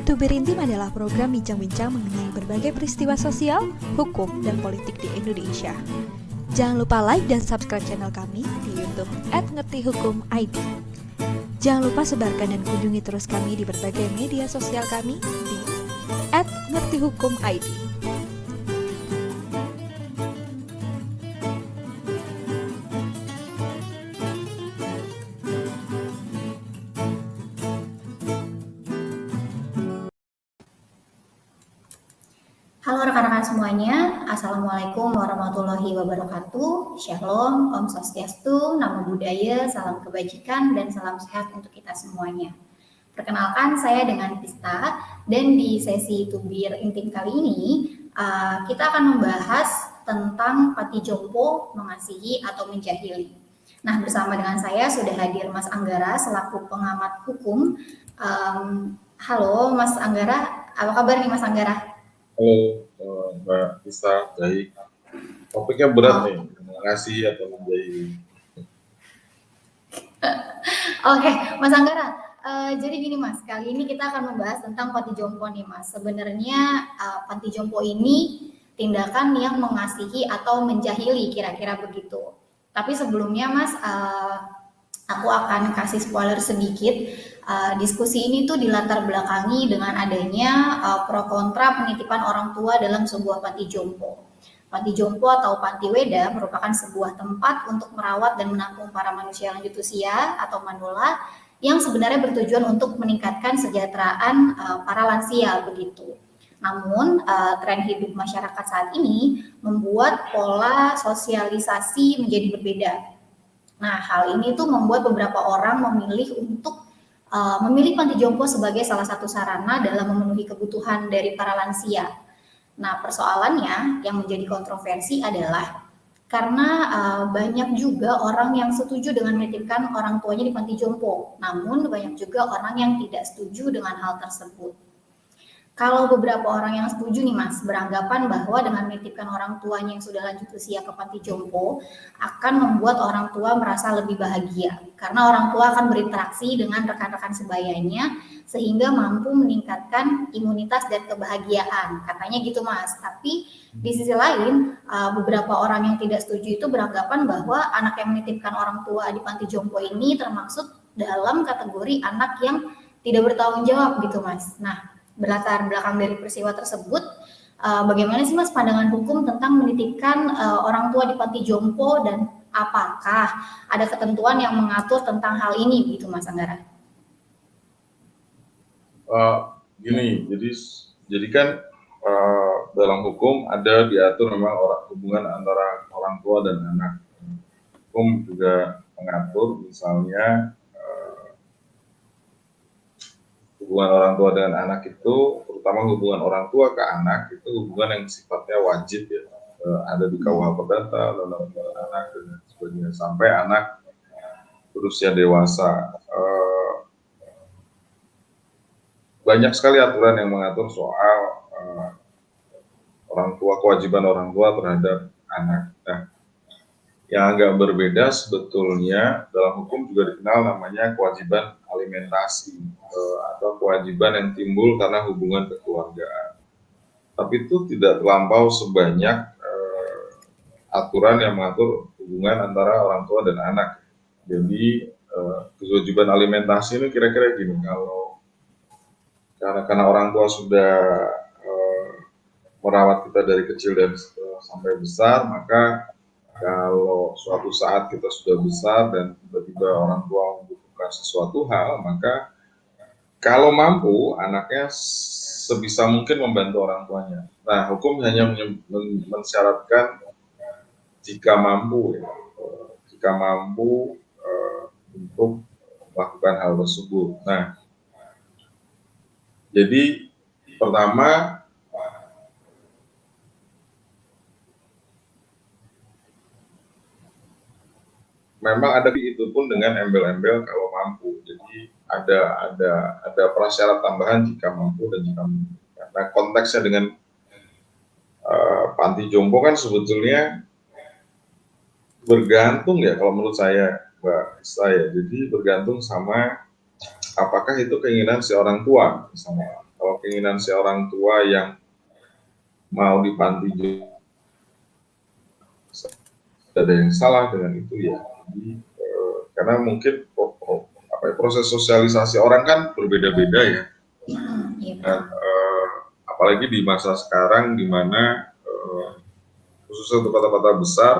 Tubir Intim adalah program bincang-bincang mengenai berbagai peristiwa sosial, hukum, dan politik di Indonesia. Jangan lupa like dan subscribe channel kami di YouTube @ngertihukum.id. Jangan lupa sebarkan dan kunjungi terus kami di berbagai media sosial kami di @ngertihukum.id. Halo rekan-rekan semuanya, Assalamualaikum warahmatullahi wabarakatuh. Shalom, Om Swastiastu, Namo Buddhaya, salam kebajikan, dan salam sehat untuk kita semuanya. Perkenalkan, saya dengan Pista, dan di sesi Tubir Intim kali ini, kita akan membahas tentang Panti Jompo, mengasihi atau menjahili. Nah, bersama dengan saya sudah hadir Mas Anggara selaku pengamat hukum. Halo Mas Anggara, apa kabar nih Mas Anggara? Halo Mbak Pista, baik. Topiknya berat nih, mengasihi atau menjahili. Oke, Mas Anggara. Jadi gini Mas, kali ini kita akan membahas tentang Panti Jompo nih Mas. Sebenarnya Panti Jompo ini tindakan yang mengasihi atau menjahili, kira-kira begitu. Tapi sebelumnya Mas, aku akan kasih spoiler sedikit. Diskusi ini tuh dilatar belakangi dengan adanya pro kontra penitipan orang tua dalam sebuah panti jompo. Panti jompo atau panti weda merupakan sebuah tempat untuk merawat dan menampung para manusia lanjut usia atau manula yang sebenarnya bertujuan untuk meningkatkan kesejahteraan para lansia begitu. Namun tren hidup masyarakat saat ini membuat pola sosialisasi menjadi berbeda. Nah, hal ini tuh membuat beberapa orang memilih untuk memilih panti jompo sebagai salah satu sarana dalam memenuhi kebutuhan dari para lansia. Nah, persoalannya yang menjadi kontroversi adalah karena banyak juga orang yang setuju dengan menitipkan orang tuanya di panti jompo, namun banyak juga orang yang tidak setuju dengan hal tersebut. Kalau beberapa orang yang setuju nih Mas, beranggapan bahwa dengan menitipkan orang tuanya yang sudah lanjut usia ke panti jompo akan membuat orang tua merasa lebih bahagia karena orang tua akan berinteraksi dengan rekan-rekan sebayanya sehingga mampu meningkatkan imunitas dan kebahagiaan, katanya gitu Mas. Tapi di sisi lain beberapa orang yang tidak setuju itu beranggapan bahwa anak yang menitipkan orang tua di panti jompo ini termasuk dalam kategori anak yang tidak bertanggung jawab gitu Mas. Nah, berlatar belakang dari peristiwa tersebut, bagaimana sih Mas pandangan hukum tentang menitipkan orang tua di panti jompo dan apakah ada ketentuan yang mengatur tentang hal ini gitu Mas Anggara? Gini, jadi kan dalam hukum ada diatur memang hubungan antara orang tua dan anak. Hukum juga mengatur misalnya hubungan orang tua dengan anak itu, terutama hubungan orang tua ke anak itu hubungan yang sifatnya wajib ya, ada di KUH Perdata, Undang-Undang Anak dan sebagainya sampai anak berusia dewasa. Banyak sekali aturan yang mengatur soal orang tua, kewajiban orang tua terhadap anak. Nah, yang agak berbeda sebetulnya dalam hukum juga dikenal namanya kewajiban alimentasi atau kewajiban yang timbul karena hubungan kekeluargaan. Tapi itu tidak terlampau sebanyak aturan yang mengatur hubungan antara orang tua dan anak. Jadi kewajiban alimentasi ini kira-kira gini, kalau karena orang tua sudah merawat kita dari kecil dan sampai besar, maka kalau suatu saat kita sudah besar dan tiba-tiba orang tua membutuhkan sesuatu hal, maka kalau mampu anaknya sebisa mungkin membantu orang tuanya. Nah, hukum hanya mensyaratkan jika mampu ya, jika mampu untuk melakukan hal tersebut. Nah, jadi pertama memang ada itu pun dengan embel-embel kalau mampu. Jadi ada prasyarat tambahan jika mampu dan jika mampu. Nah, konteksnya dengan panti jompo kan sebetulnya bergantung ya kalau menurut saya Mbak Saya. Jadi bergantung sama apakah itu keinginan si orang tua misalnya. kalau keinginan si orang tua yang mau di panti jompo ada yang salah dengan itu ya. Jadi, karena mungkin proses sosialisasi orang kan berbeda-beda ya. Iya. Dan, apalagi di masa sekarang di mana khususnya untuk kota-kota besar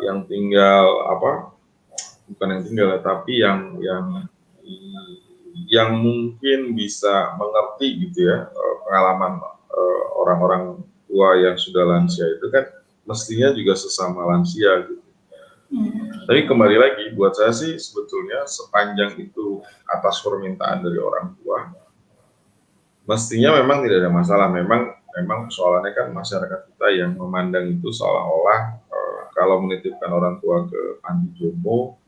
yang tinggal bukan yang tinggal ya, tapi yang mungkin bisa mengerti gitu ya pengalaman orang-orang tua yang sudah lansia itu kan mestinya juga sesama lansia gitu. Tapi kembali lagi buat saya sih sebetulnya sepanjang itu atas permintaan dari orang tua mestinya memang tidak ada masalah. Memang persoalannya kan masyarakat kita yang memandang itu seolah-olah kalau menitipkan orang tua ke panti jompo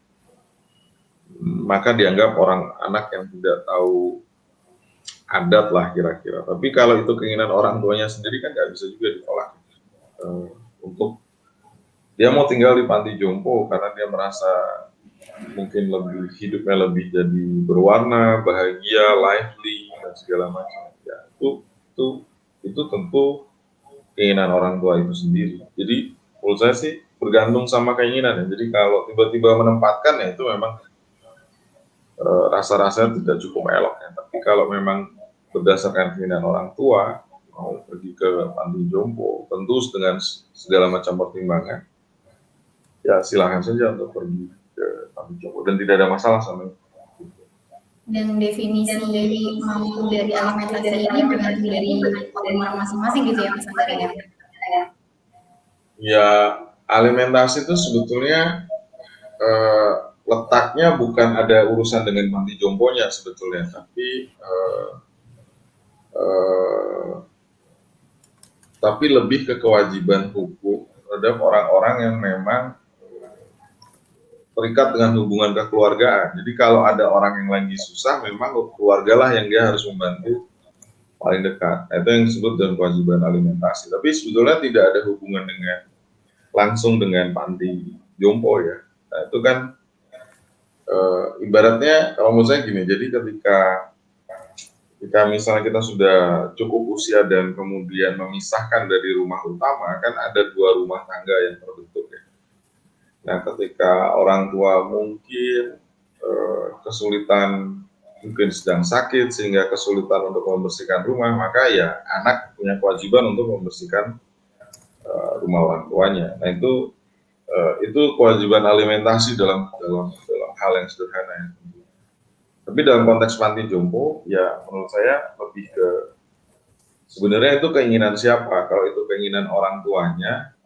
maka dianggap orang anak yang tidak tahu adat lah kira-kira. Tapi kalau itu keinginan orang tuanya sendiri kan nggak bisa juga ditolak. Untuk dia mau tinggal di panti jompo karena dia merasa mungkin hidupnya lebih jadi berwarna, bahagia, lively dan segala macam. Ya, itu tentu keinginan orang tua itu sendiri. Jadi menurut saya sih bergantung sama keinginan ya. Jadi kalau tiba-tiba menempatkan ya itu memang rasa-rasanya tidak cukup elok ya. Tapi kalau memang berdasarkan keinginan orang tua mau pergi ke panti jompo, tentu dengan segala macam pertimbangan, ya silahkan saja untuk pergi ke panti jompo dan tidak ada masalah sama itu. Dan definisi mampu dari alimentasi ini bergantung dari orang masing-masing gitu ya Mas Anggara ya? Ya alimentasi itu sebetulnya letaknya bukan ada urusan dengan panti jomponya sebetulnya, tapi lebih ke kewajiban hukum terhadap orang-orang yang memang terikat dengan hubungan kekeluargaan. Jadi kalau ada orang yang lagi susah, memang keluargalah yang dia harus membantu paling dekat. Itu yang disebut dengan kewajiban alimentasi. Tapi sebetulnya tidak ada hubungan langsung dengan panti jompo ya. Nah, itu kan ibaratnya kalau menurut saya gini, jadi ketika misalnya kita sudah cukup usia dan kemudian memisahkan dari rumah utama, kan ada 2 rumah tangga yang terbentuk ya. Nah, ketika orang tua mungkin kesulitan, mungkin sedang sakit sehingga kesulitan untuk membersihkan rumah, maka ya anak punya kewajiban untuk membersihkan rumah orang tuanya. Nah, itu kewajiban alimentasi dalam hal yang sederhana ya. Tapi dalam konteks panti jompo, ya menurut saya lebih ke sebenarnya itu keinginan siapa. Kalau itu keinginan orang tuanya,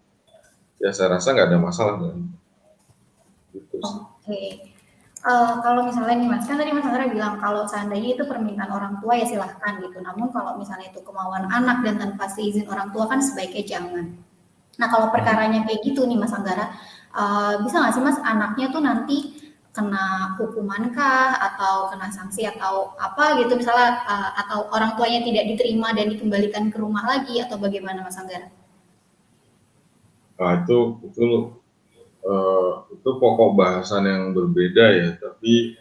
ya saya rasa nggak ada masalah dengan itu. Oke. Kalau misalnya nih Mas, kan tadi Mas Anggara bilang kalau seandainya itu permintaan orang tua ya silahkan gitu. Namun kalau misalnya itu kemauan anak dan tanpa seizin orang tua kan sebaiknya jangan. Nah kalau perkaranya kayak gitu nih Mas Anggara, bisa nggak sih Mas anaknya tuh nanti kena hukuman kah atau kena sanksi atau apa gitu misalnya atau orang tuanya tidak diterima dan dikembalikan ke rumah lagi atau bagaimana Mas Anggara? Nah, itu pokok bahasan yang berbeda ya. Tapi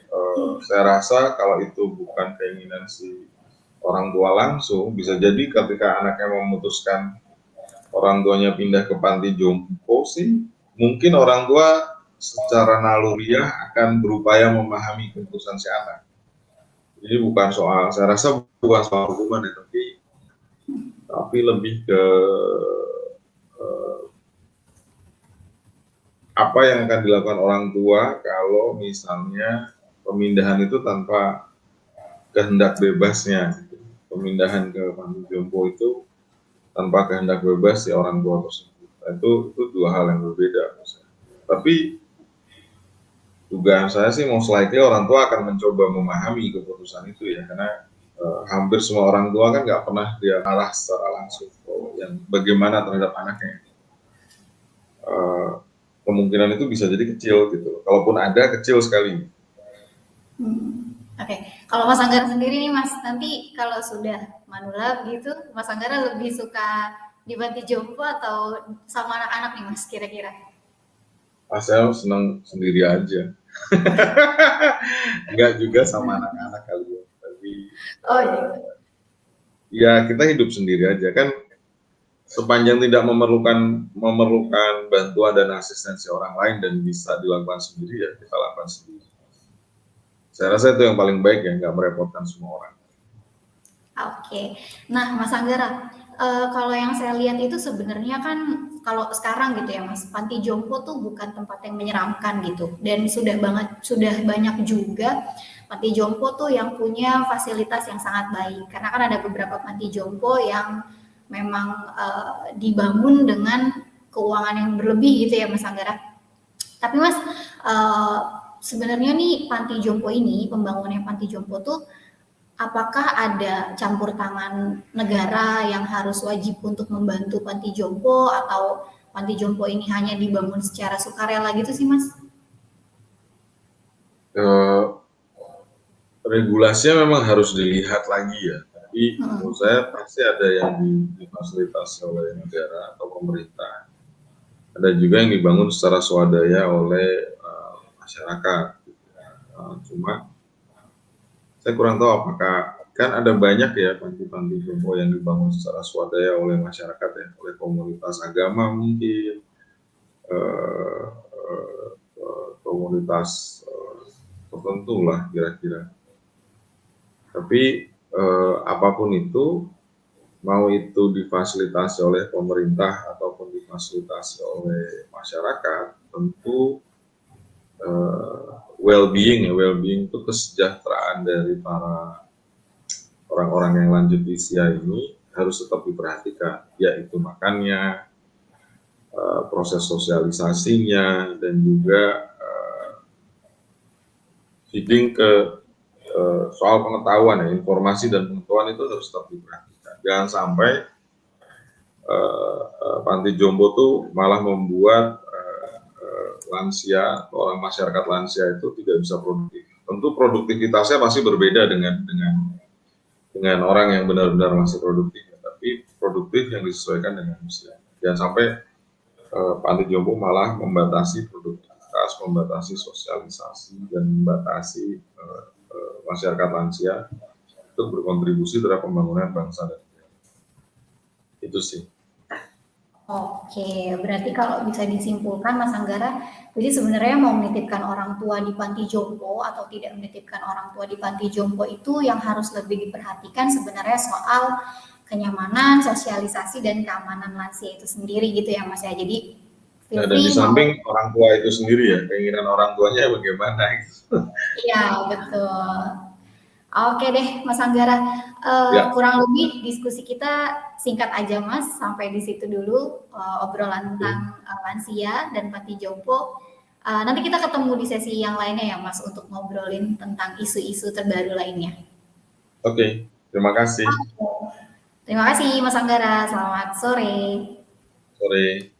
saya rasa kalau itu bukan keinginan si orang tua langsung, bisa jadi ketika anaknya memutuskan orang tuanya pindah ke panti jompo sih, mungkin orang tua secara naluriah akan berupaya memahami keputusan si anak. Jadi saya rasa bukan soal hukuman ya, tapi lebih ke apa yang akan dilakukan orang tua kalau misalnya pemindahan itu tanpa kehendak bebasnya. Pemindahan ke panti jompo itu tanpa kehendak bebas si orang tua tersebut. Itu 2 hal yang berbeda. Tapi dugaan saya sih most likely orang tua akan mencoba memahami keputusan itu ya, karena hampir semua orang tua kan nggak pernah dia arah secara langsung yang bagaimana terhadap anaknya. Kemungkinan itu bisa jadi kecil gitu, kalaupun ada kecil sekali. Oke. Kalau Mas Anggara sendiri nih Mas, nanti kalau sudah manula gitu, Mas Anggara lebih suka di panti jompo atau sama anak-anak nih Mas kira-kira? Saya senang sendiri aja. Enggak juga sama anak-anak kali ya. Tapi Oh iya. ya kita hidup sendiri aja kan, sepanjang tidak memerlukan bantuan dan asistensi orang lain dan bisa dilakukan sendiri ya kita lakukan sendiri. Saya rasa itu yang paling baik ya, nggak merepotkan semua orang. Oke. Nah, Mas Anggara, kalau yang saya lihat itu sebenarnya kan kalau sekarang gitu ya Mas, panti jompo tuh bukan tempat yang menyeramkan gitu. Dan sudah banyak juga panti jompo tuh yang punya fasilitas yang sangat baik. Karena kan ada beberapa panti jompo yang memang dibangun dengan keuangan yang berlebih gitu ya Mas Anggara. Tapi Mas, sebenarnya nih panti jompo ini, pembangunan panti jompo tuh apakah ada campur tangan negara yang harus wajib untuk membantu panti jompo atau panti jompo ini hanya dibangun secara sukarela gitu sih Mas? Regulasinya memang harus dilihat lagi ya, tapi menurut saya pasti ada yang difasilitasi oleh negara atau pemerintah. Ada juga yang dibangun secara swadaya oleh masyarakat. Cuma saya kurang tahu apakah, kan ada banyak ya panti-panti jompo yang dibangun secara swadaya oleh masyarakat ya, oleh komunitas agama mungkin, komunitas tertentu lah kira-kira. Tapi apapun itu, mau itu difasilitasi oleh pemerintah ataupun difasilitasi oleh masyarakat, tentu well-being itu kesejahteraan dari para orang-orang yang lanjut usia ini harus tetap diperhatikan, yaitu makannya, proses sosialisasinya, dan juga feeding ke soal pengetahuan ya, informasi dan pengetahuan itu harus tetap diperhatikan. Jangan sampai panti jompo tuh malah membuat lansia atau orang masyarakat lansia itu tidak bisa produktif. Tentu produktivitasnya pasti berbeda dengan orang yang benar-benar masih produktif, tapi produktif yang disesuaikan dengan usia. Jangan sampai panti jompo malah membatasi produktivitas, membatasi sosialisasi, dan membatasi masyarakat lansia untuk berkontribusi terhadap pembangunan bangsa dan negara. Itu sih. Oke, berarti kalau bisa disimpulkan Mas Anggara, jadi sebenarnya mau menitipkan orang tua di panti jompo atau tidak menitipkan orang tua di panti jompo itu yang harus lebih diperhatikan sebenarnya soal kenyamanan, sosialisasi, dan keamanan lansia itu sendiri gitu ya Mas ya. Jadi Nah, dan di samping orang tua itu sendiri ya, keinginan orang tuanya bagaimana gitu. Iya, betul. Oke deh, Mas Anggara. Ya. Kurang lebih diskusi kita singkat aja, Mas. Sampai di situ dulu obrolan tentang lansia dan panti jompo. Nanti kita ketemu di sesi yang lainnya ya, Mas, untuk ngobrolin tentang isu-isu terbaru lainnya. Oke, terima kasih. Terima kasih, Mas Anggara. Selamat sore. Sore.